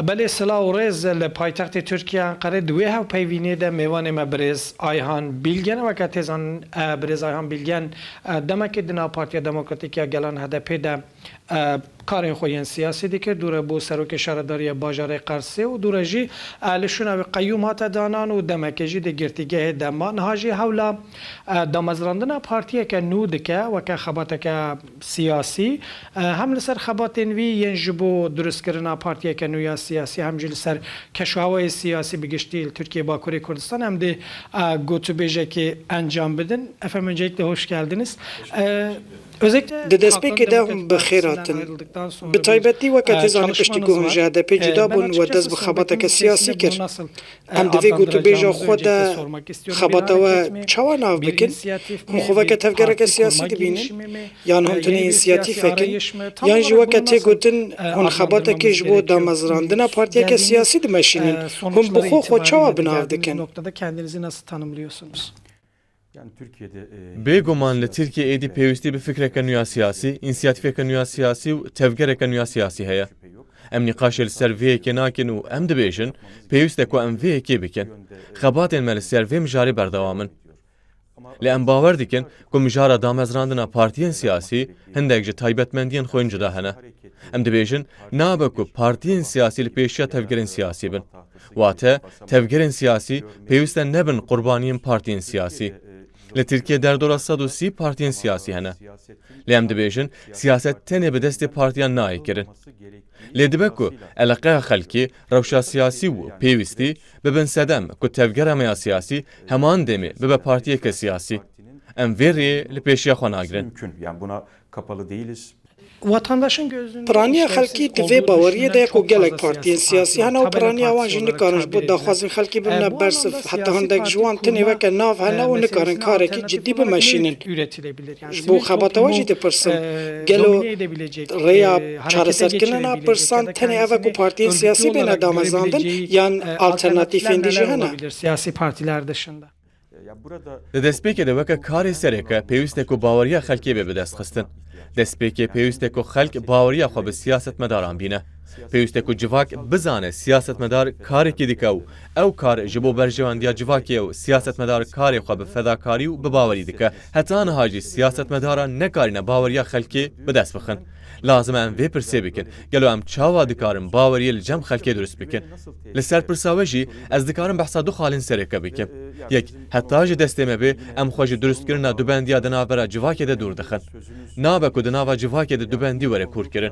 بله سلا و ریز لپایتخت ترکیه انقره دوی هاو پیوینه ده میوان ما برز آیهان بیلگن و که تیزان برز آیهان بیلگن دمک دنا پارتیا دموکراتیکیا گلان هدپی ده کار خوین سیاسی دیگه دوره بو سروک شهرداری بازار قرصه و دوره جی لشون قیومات دانان و دمکجی ده گرتیگه دمان هاجی حولا دامزراندن پارتیه که نود که و که خبات که سیاسی هم لسر خبات وی ینجبو درست کردن پارتیه که نویا سیاسی هم جل سر کشوهای سیاسی بگشتی ترکیه باکوری کردستان هم ده گوتو بیجه که انجام بدن افهم öncelikle hoş geldiniz. Di destpêkê de hûn bi xêr hatin. Bi taybetî weke têzanî piştîgûhên ji hedefê cuda bûn û dest bi xebateke siyasî kir. Em di vê gotûbêja xwe de xebata we çawa nav bikin? Hûn xwe veke tevgereke siyasî dibînin? Yan hûn tunê înisiyatîfekin? Yan jî weke tê gotin hûn xebatekê ji bo damezrandina partiyeke siyasî dimeşînin? Hûn bi xwe xwe çawa binav dikin? Kendinizi nasıl tanımlıyorsunuz? Yani Türkiye'de بێگومان لە تورکیایەتی پێویستی بە فکرێکە نویا سیاسی، ئینسیاتیفێکە نویا سیاسی و تەوگەرێکە نویا سیاسی هەیە. ئەم نیقاشە لەسەر vêyekê nakin û em dibêjin pêwîst e ku em vêyekê bikin. Xebatên me li ser vê mijarê berdewamin. Lê em bawer dikin ku mijara damezrandina partiyên siyasî hindek ji taybetmendiyên xwe cuda hene. Em dibêjin nabe ku partiyên siyasî li pêşiya tevgerên siyasî bin. Wate tevgerên siyasî pêwîst e nebin qurbaniyên partiyên siyasî. Li Tirkiye derdora 130 partiyên siyasî hene. Lê em dibêjin siyaset tenê bi destê partiyan nayê kirin. Lê dibe ku eleqeya xelkî, rewşa siyasî û pêwîstî bibin sedem ku tevgera me ya siyasî heman demê bibe partiyeke siyasî. Em vê rêyê li pêşiya xwe nagirin. mümkün. Yani buna kapalı değiliz. Vatandaşın gözünde Piraniya xelkî di vê baweriyê de ku gelek partiyên siyasî hene û piraniya wan jî nikarin ji bo daxwazên xelkî bibine bersiv heta hindek ji wan tenê weke nav hene û nikarin karekî ciddî bimeşînin. üretilebilir. Yani Ji bo xebata we jî dipirsin. Gelo rêya çareserkirina pirsan tenê ev ku partiyên siyasî bêne damezrandin yan alternatîfên dî jî hene. Siyasi partiler dışında. Ya burada Li destpêkê de weke karê sereke pêwîst e ku baweriya xelkê bê bi dest xistin. Destpêkê pêwîst e ku xelk baweriya xwe bi siyasetmedaran bîne. Pêwîst e ku civak bizane siyasetmedar karekî dike û ew kar ji bo berjewendiya civakê û siyasetmedar karê xwe bi fedakarî û bi bawerî dike. Heta niha jî siyasetmedaran nekarîne baweriya xelkê bi dest bixin. Lazim em vê pirsê bikin. Gelo em çawa dikarin baweriyê li cem xelkê durist bikin. Li ser pirsa we jî ez dikarim behsa du xalên serêke bikim. Yek, heta ji destê me bê em xwe ji durustkirina dubendiya di navbera civakê de dûr dixin. Nabe ku di nava civakê de dubendî were kûrkirin.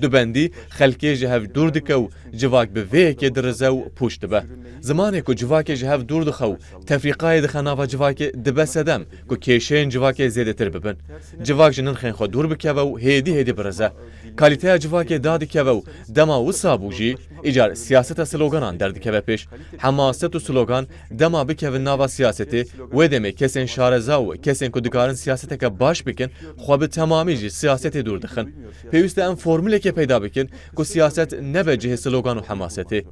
Dubendî xelkê ji hev dûr dike û civak bi vêyekê dirize û pûç dibe. Zimanê ku civakê ji hev dûr dixe û tefrîqayê dixe nava civakê dibe sedem ku kêşeyên civakê zêdetir bibin. Civak ji nirxên xwe dûr bikeve û hêdî hêdî birize. Kalîteya civakê dadikeve û dema wisa bû jî îcar siyaseta sloganan derdikeve pêş. Hemaset û slogan dema bikevin nava siyasetê wê demê kesên şareza û kesên ku dikarin siyaseteke baş bikin xwe bi temamî jî siyasetê dûr dixin. Pêwîst e em formûlekê peyda bikin ku siyaset nebe cihê slogan û hemasetê.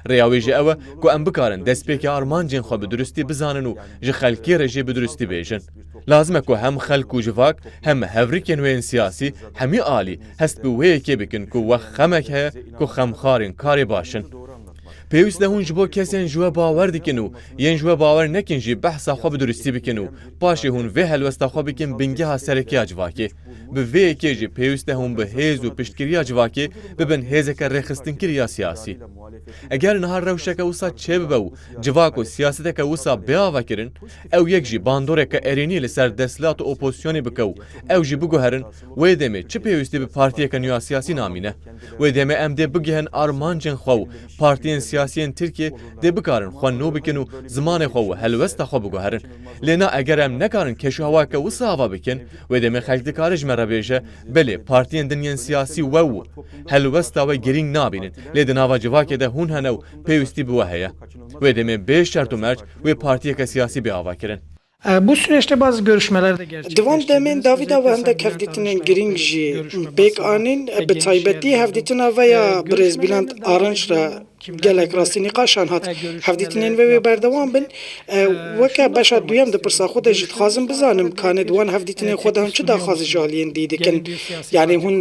Rêya wê jî ew e ku em bikarin destpêkê armancên xwe bi duristî bizanin û ji xelkê re jî bi duristî bêjin. Lazim e ku hem xelk û civak hem hevrîkên wê yên siyasî hemî alî hest bi wêyekê bikin ku wex xemek heye ku xemxarên karê başin. Pêwîst e hûn ji bo kesên ji we bawer dikin û yên ji we bawer nekin jî behsa xwe bi duristî bikin û paşê hûn vê helwesta xwe bikin bingeha serekiya civakê. Bi vêyekê jî pêwîst e hûn bi hêz û piştgiriya civakê bibin hêzeke rêxistinkiriya siyasî. Eger niha rewşeke wisa çêbibe û civak û siyaseteke wisa biava kirin, ew yek jî bandoreke erênî li ser desthilat û opozisyonê bike û ew jî biguherin wê demê çi pêwîstî bi partiyeke nûya siyasî namîne. Wê demê em dê bigihin armancên xwe û partiyên siyasiyên Tirkiye dê bikarin xwe nû bikin û zimanê xwe û helwesta xwe biguherin. Lê na eger em nekarin keşûhewake wisa ava bikin, wê demê xelk dikare ji me re bêje belê partiyên dinyên siyasî we û helwesta we girîng nabînin. Lê di nava civakê de hûn hene û pêwîstî bi we heye. Wê demê bê şert û merc wê partiyeke siyasî bê ava kirin. Bu süreçte bazı görüşmeler de gerçekleşti. Divan demên Davîda ve hemdek hevdîtinên giring jî pêk anîn bi taybetî hevdîtina ve ya Brêzbîland Arınç re gelek rastî nîqaşan hat hevdîtinên ve wê berdewam bin weke beşa duyem di pirsa xwe de jî dixwazim bizanim kanê di wan hevdîtinên xwe de him çi daxwazî ji aliyên dî dikin yani hûn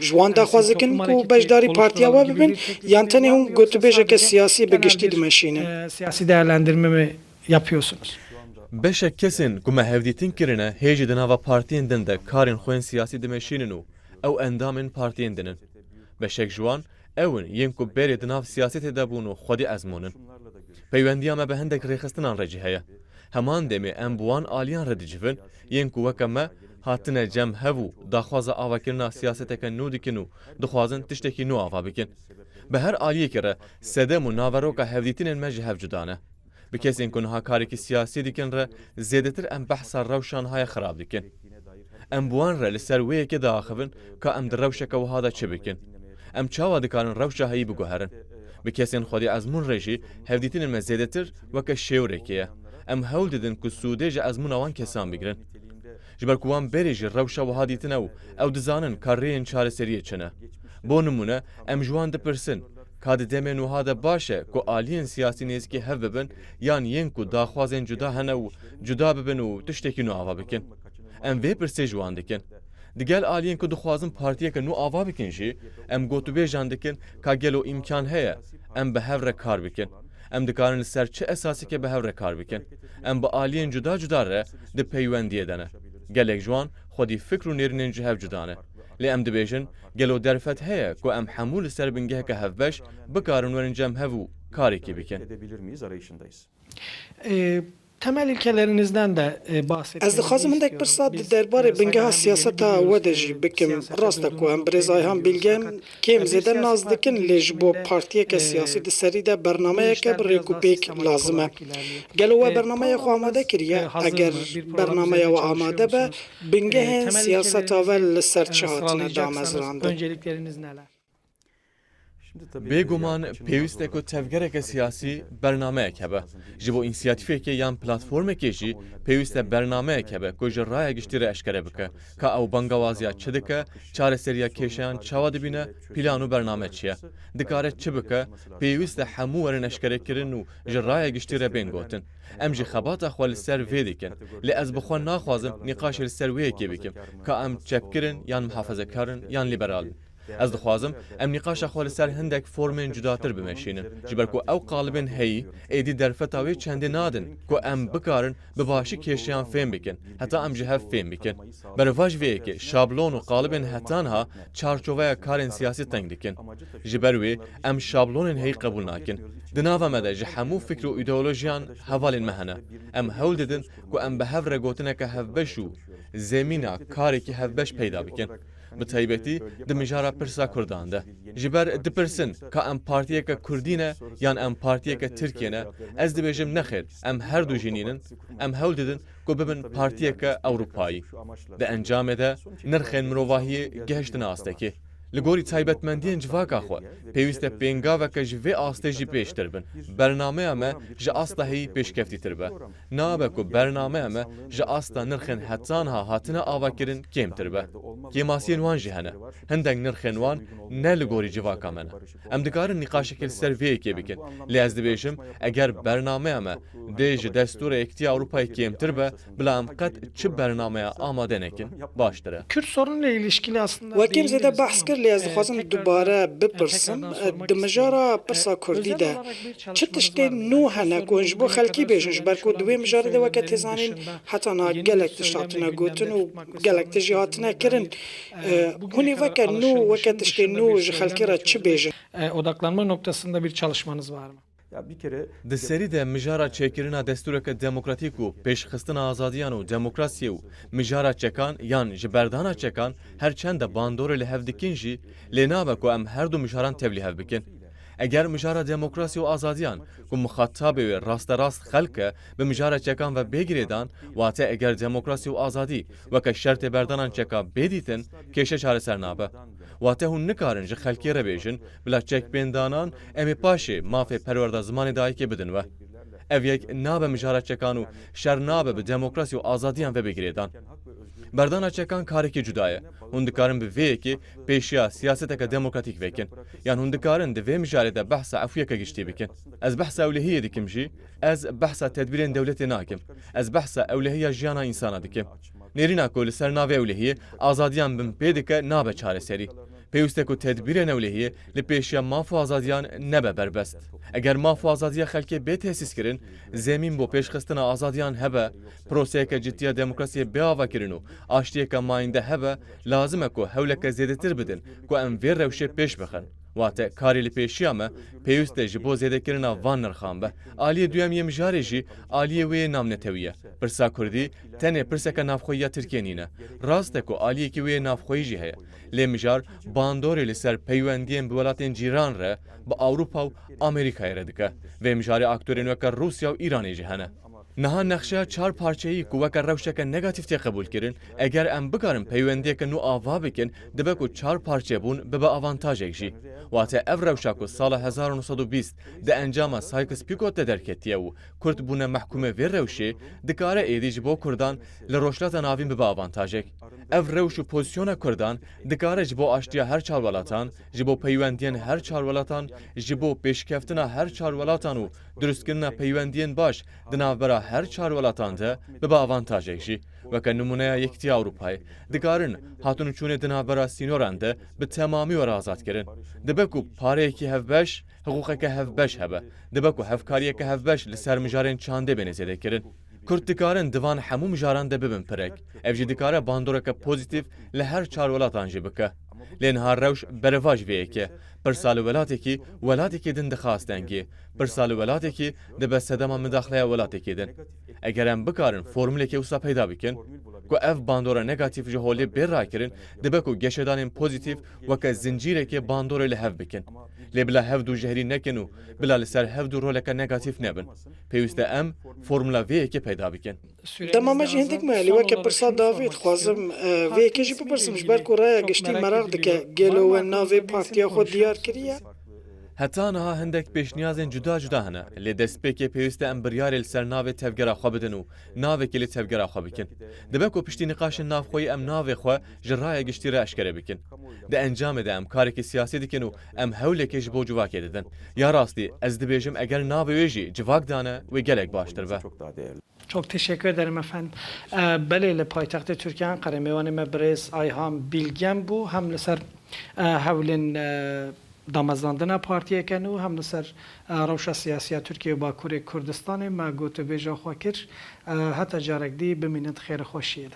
ji wan daxwaz dikin ku beşdarî partiya we bibin yan tenê hûn gotûbêjeke siyasî bi giştî dimeşînin. Siyasi değerlendirme mi yapıyorsunuz? Beşek kesin ku me hevdîtin kirine hêjî di nava partiyên din de karên xwe yên siyasî dimeşînin û ew endamên partiyên dinin. Beşek ji wan ewin yên ku berê di nav siyasetê de bûn û xwedî ezmûnin. Peywendiya me bi hendek rêxistinan re jî heye. Heman demê em bi wan aliyan re dicivin yên ku weke me hatine cem hev û daxwaza avakirina siyaseteke nû dikin û dixwazin tiştekî nû ava bikin. Bi her aliyekê re sedem û naveroka hevdîtinên me ji hev cuda ne. Bi kesên ku niha karekî siyasî dikin re zêdetir em behsa rewşan haya xirab dikin. Em bi wan re li ser wê yekê diaxivin ka em di rewşeke wiha de çi bikin. Em çawa dikarin rewşa heyî biguherin. Bi kesên xwedî ezmûn re jî hevdîtinên me zêdetir weke şêwrekê ye. Em hewl didin ku sûdê ji ezmûna wan kesan bigirin. Ji ber ku wan berê jî rewşa wiha dîtine û ew dizanin ka rêyên çareseriyê çi ne. Bo nimûne em ji wan dipirsin ka di demên wiha de baş e ku aliyên siyasî nêzîkî hev bibin yan yên ku daxwazên cuda hene û cuda bibin û tiştekî nû ava bikin. Em vê pirsê ji wan dikin. Digel aliyên ku dixwazin partiyeke nû ava bikin jî em gotûbêjan dikin ka gelo îmkan heye em bi hev re kar bikin. Em dikarin li ser çi esasîke bi hev re kar bikin. Em bi aliyên cuda cuda re di peywendiyê de ne. Gelek ji wan xwedî fikr û nêrînên ji hev cuda ne. Lê em dibêjin gelo derfet heye ku em hemû li ser bingeheke hevbeş bikarin werin cem hev û karekî bikin. Edebilir miyiz arayışındayız. Temel ilkelerinizden de bahsetmenizi Ez dixwazim hindek pirsa di derbarê bingeha siyaseta we de jî bikim rast e ku em Birêz Ayhan Bilgen kêm zêde naz dikin lê ji bo partiyeke siyasî di serî de bernameyeke bi rêkûpêk lazim e. Gelo we bernameya xwe amade kiriye eger bernameya we amade be bingehên siyaseta we li ser çi hatine damezrandin. Öncelikleriniz neler? Bêguman pêwîst e ku tevgereke siyasî bernameyek hebe. Ji bo însiyatîfekê yan platformekê jî pêwîst e bernameyek hebe ku ji raya giştî re eşkere bike. Ka ew bangewaziya çi dike, çareseriya kêşeyan çawa dibîne, plân û bername çi ye. Dikare çi bike, pêwîst e hemû werin eşkerekirin û ji raya giştî re bên gotin. Em jî xebata xwe li ser vê dikin. Lê ez bi xwe naxwazim nîqaşê li ser wê yekê bikim. Ka em çepkirin yan muhafezekarin yan liberalin. Ez dixwazim em nîqaşa xwe li ser hindek formên cudatir bimeşînin. Ji ber ku ew qalibên heyî êdî derfeta wê çendê nadin ku em bikarin bi başî kêşeyan fêm bikin. Heta em ji hev fêm bikin. Bereva ji vê yekê şablon û qalibên hetan ha çarçoveya karên siyasî teng dikin. Ji ber wê em şablonên heyî qebûl nakin. Di nava me de ji hemû fikr û îdeolojiyan hevalên me hene. Em hewl didin ku em bi hev re gotineke hevbeş û zemîna karekî hevbeş peyda bikin. Bi taybetî di mijara pirsa Kurdan de. Ji ber dipirsin ka em partiyeke Kurdî ne yan em partiyeke Tirkiye ne, ez dibêjim nexêr em her du jinînin, em hewl didin ku bibin partiyeke Ewropayî. Di encamê de nirxên mirovahiyê gehiştin astekê. Li gorî taybetmendiyên civaka xwe pêwîst e pêngaveke ji vê astê jî pêştir bin. Bernameya me ji asta heyî pêşkeftîtir be. Nabe ku bernameya me ji asta nirxên hetan ha hatine avakirin kêmtir be. Kêmasiyên wan jî hene. Hindek nirxên wan ne li gorî civaka me ne. Em dikarin nîqaşekê li ser vê yekê bikin. Lê ez dibêjim eger bernameya me dê ji destûra Yekîtiya Ewropayê kêmtir be, bila em qet çi bernameya amade nekin baştir e. Kürt sorunuyla ilişkili aslında Wekî zêde behs kir lê ez dixwazim dubare bipirsim di mijara pirsa Kurdî de çi tiştên nû hene ku ji bo xelkî bêjin ji ber ku di wê mijarê de weke têzanîn heta na gelek tişt hatine gotin û gelek tê jî hatine kirin. Hûn ê weke nû weke tiştên nû ji xelkê re çi bêjin? Odaklanma noktasında bir çalışmanız var mı? Ya bir kere Di serî de mijara çêkirina destûreke demokratîk û pêşxistina azadiyan û demokrasiyê û mijara çekan yan ji berdana çekan her çend de bandorê li hev dikin jî lê nabe ku em her du mijaran tevlî hev bikin. Eger mijara demokrasî û azadiyan ku mixatabê wê rasterast xelk e bi mijara çekan ve bêgirêdan wate eger demokrasî û azadî weke şertê berdanan çeka bêdîtin kêşe çareser nabe. Wate hûn nikarin ji xelkê re bêjin bila çekbêndanan em ê paşê mafê perwerda zimanê dayîkê bidin ve. ev yek nabe mijaret çekan û şer nabe bi demokrasî û azadiyan ve bigirêdan. Berdana çekan kareke cudaye. Hûn dikarin bi vê yekê pêşiya siyaseteke demokratîk vekin. Yan hûn dikarin di vê mijarê de behsa efûyeke giştî bikin. Ez behsa ewlehiyê dikim jî, ez behsa tedbirên dewletê nakim. Ez behsa ewlehiya jiyana însana dikim. Nêrîna ku li ser navê ewlehiyê azadiyan bin pê dike nabe çareserî. Pêwîst e ku tedbirên ewlehiyê li pêşiya maf û azadiyan nebe berbest. Eger maf û azadiya xelkê bê tesîs kirin, zemîn bo pêşxistina azadiyan hebe, proseyeke ciddiya demokrasiyê bêava kirin û aştiyeke mayînde hebe, lazim e ku hewleke zêdetir bidin ku em vê rewşê pêş bixin. Wate karê li pêşiya me pêwîst e ji bo zêdekirina van nirxan be. Aliyê duyem yê mijarê jî aliyê wê namnetewiye. Pirsa Kurdî tenê pirseke navxweyiya Tirkiye nîne. Rast e ku aliyekî wê navxweyî jî heye. Lê mijar bandorê li ser peywendiyên bi welatên cîran re bi Awropa û Amerîkayê re dike. Vê mijarê aktörên weke Rusya û Îranê jî hene. Niha nexşeya çar parçeyî ku weke rewşeke negatif tê qebûl kirin, eger em bikarin peywendiyeke nû ava bikin, dibe ku çar parçe bûn bibe avantajek jî. Wate ev rewşa ku sala 1920 di encama Sykes-Picot de derketiye û Kurd bûne mehkûmê vê rewşê, dikare êdî ji bo Kurdan li roşlata navîn bibe avantajek. Ev rewş û pozisyona Kurdan dikare ji bo aştiya her çar welatan, ji bo peywendiyên her çar welatan, ji bo pêşkeftina her çar welatan û durustkirina peywendiyên baş di navbera her çar welatan de bibe avantajek jî. Weke numuneya Yekîtiya Ewropayê dikarin hatûn û çûnê di navbera sînoran de bi temamî were azad kirin. Dibe ku pareyekî hevbeş, hiqûqeke hevbeş hebe. Dibe ku hevkariyeke hevbeş li ser mijarên çandê bêne zêde kirin. Kurd dikarin divan hemû mijaran de bibin pirek. Ev jî dikare bandoreke pozîtîv li her çar welatan jî bike. Lê niha rewş bereva ji vê yekê. Pirsa li welatekî, welatekî din dixast dengê. Pirsa li welatekî dibe sedema midaxleya welatekî din. Eger em bikarin formülekê wisa peyda bikin, ku ev bandora negatif ji holê bê rakirin, dibe ku geşedanên pozîtîv weke zincîrekê bandorê li hev bikin. Lê bila hevdû jehrî nekin û bila li ser hevdû roleke negatif nebin. Pêwîst e em formula vê yekê peyda bikin. Dema me jî hindik me elî weke pirsa Davîd dixwazim vê yekê jî bipirsim ji ber ku raya giştî merak dike gelo we navê partiya xwe diyar kiriye? Heta niha hindek pêşniyazên cuda cuda hene. Lê destpêkê pêwîst e em biryarê li ser navê tevgera xwe bidin û navekê li tevgera xwe bikin. Dibe ku piştî nîqaşên navxweyî em navê xwe ji raya giştî re eşkere bikin. Di encamê de em karekî siyasî dikin û em hewlekê ji bo civakê didin. Ya rastî ez dibêjim eger navê wê jî civak dane wê gelek baştir be. Çok teşekkür ederim efendim. Belê li paytextê Tirkiye Ankara mêvanê me birêz Ayhan Bilgen bû hem li ser hewlên damezandina partiyeke nû hem li ser rewşa siyasiya Tirkiye û Bakurê Kurdistanê me gotûbêja xwe kir. Heta carek dî bimînin xêr xweşiyê de.